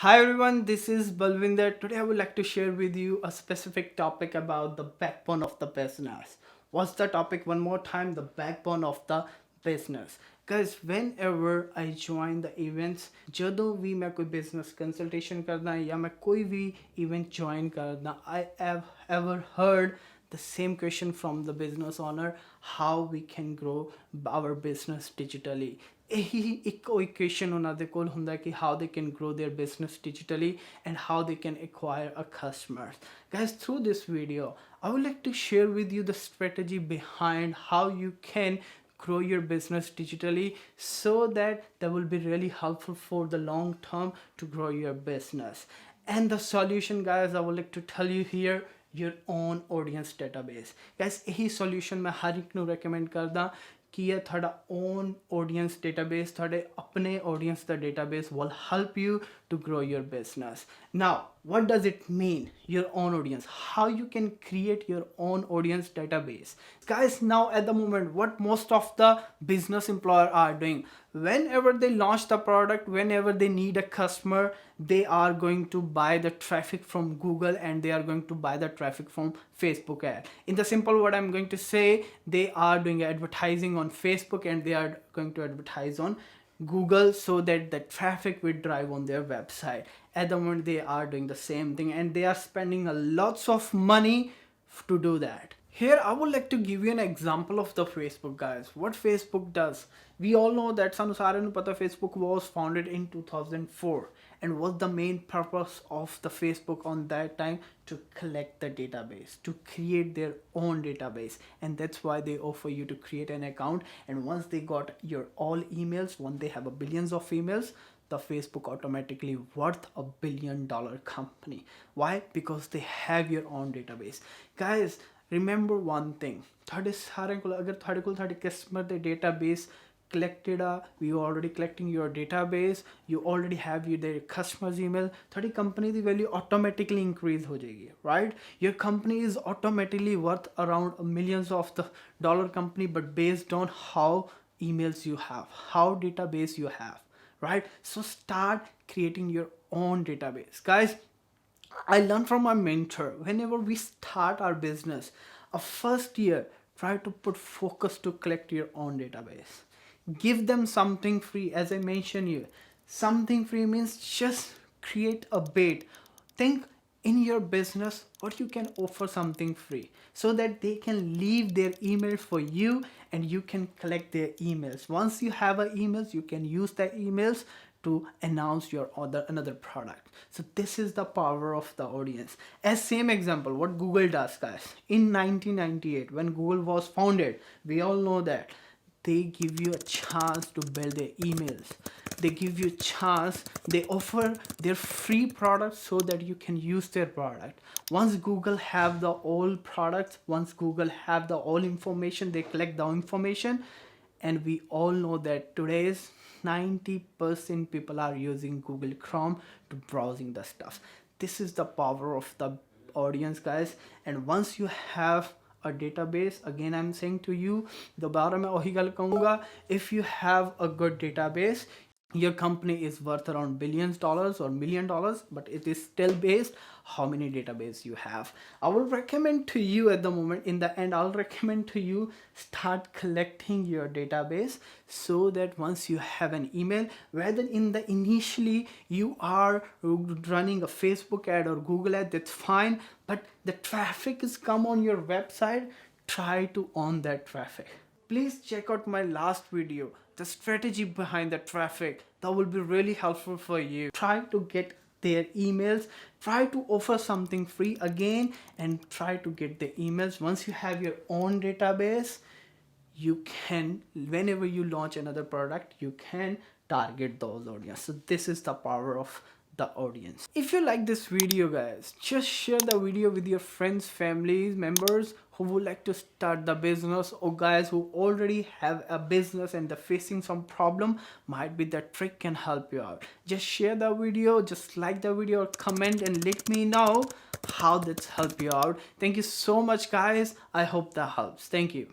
Hi everyone, this is Balwinder. Today I would like to share with you a specific topic about the backbone of the business. What's the topic? One more time, the backbone of the business. Guys, whenever I join the events, ਜਦੋਂ ਵੀ ਮੈਂ ਕੋਈ business consultation करना या मैं कोई भी event join करना, I have ever heard the same question from the business owner, how we can grow our business digitally. ਇਹੀ ਇੱਕੋ equation ਉਹਨਾਂ ਦੇ ਕੋਲ ਹੁੰਦਾ ਕਿ how they can grow their business digitally and how they can acquire a customer. Guys, through this video I would like to share with you the strategy behind how you can grow your business digitally so that that will be really helpful for the long term to grow your business. And the solution, guys, I would like to tell you here, your own audience database. Guys, यही solution मैं हर एक ਨੂੰ recommend करदा कि ये ਤੁਹਾਡਾ own audience database, ਤੁਹਾਡੇ ਆਪਣੇ audience the database will help you to grow your business. Now, what does it mean, your own audience? How you can create your own audience database? Guys, now at the moment, what most of the business employer are doing, whenever they launch the product, whenever they need a customer, they are going to buy the traffic from Google and they are going to buy the traffic from Facebook ad. In the simple, what I'm going to say, they are doing advertising on Facebook and they are going to advertise on Google so that the traffic will drive on their website. At the moment they are doing the same thing and they are spending a lots of money to do that. Here I would like to give you an example of the Facebook, guys. What Facebook does, we all know that ਸਾਨੂੰ ਸਾਰਿਆਂ ਨੂੰ ਪਤਾ Facebook was founded in 2004 and was the main purpose of the Facebook on that time to collect the database, to create their own database, and that's why they offer you to create an account, and once they got your all emails, once they have a billions of emails, the Facebook automatically worth $1 billion company. Why? Because they have your own database. Guys, remember one thing, ਤੁਹਾਡੇ ਸਾਰਿਆਂ ਕੋਲ ਅਗਰ ਤੁਹਾਡੇ ਕੋਲ ਤੁਹਾਡੇ customer ਦੇ database collected, we already collecting your database, you already have their customers email, ਤੁਹਾਡੀ company ਦੀ value automatically increase ਹੋ ਜਾਏਗੀ, right? Your company is automatically worth around millions of the dollar company, but based on how emails you have, how database you have, right? So start creating your own database. Guys, I learned from my mentor, whenever we start our business, a first year, try to put focus to collect your own database. Give them something free. As I mentioned you, something free means just create a bait. Think in your business what you can offer something free so that they can leave their email for you and you can collect their emails. Once you have emails, you can use the emails to announce your another product. So this is the power of the audience. As same example, what Google does, guys, in 1998 when Google was founded, we all know that they give you a chance to build their emails, they give you a chance, they offer their free products so that you can use their product. Once Google have the all products, once Google have the all information, they collect the information, and we all know that today's 90% people are using Google Chrome to browsing the stuff. This is the power of the audience, guys. And once you have a database, again I'm saying to you, दोबारा मैं वही गल कहूँगा, if you have a good database, your company is worth around billions dollars or $1 million, but it is still based how many database you have. I will recommend to you at the moment, in the end I'll recommend to you, start collecting your database so that once you have an email, whether in the initially you are running a Facebook ad or Google ad, that's fine, but the traffic is come on your website, try to own that traffic. Please check out my last video, the strategy behind the traffic. That will be really helpful for you. Try to get their emails, try to offer something free again, and try to get the emails. Once you have your own database, you can, whenever you launch another product, you can target those audience. So this is the power of the audience. If you like this video, guys, just share the video with your friends, families, members who would like to start the business, or guys who already have a business and they're facing some problem. Might be that trick can help you out. Just share the video, just like the video, or comment and let me know how that's help you out. Thank you so much, guys. I hope that helps. Thank you.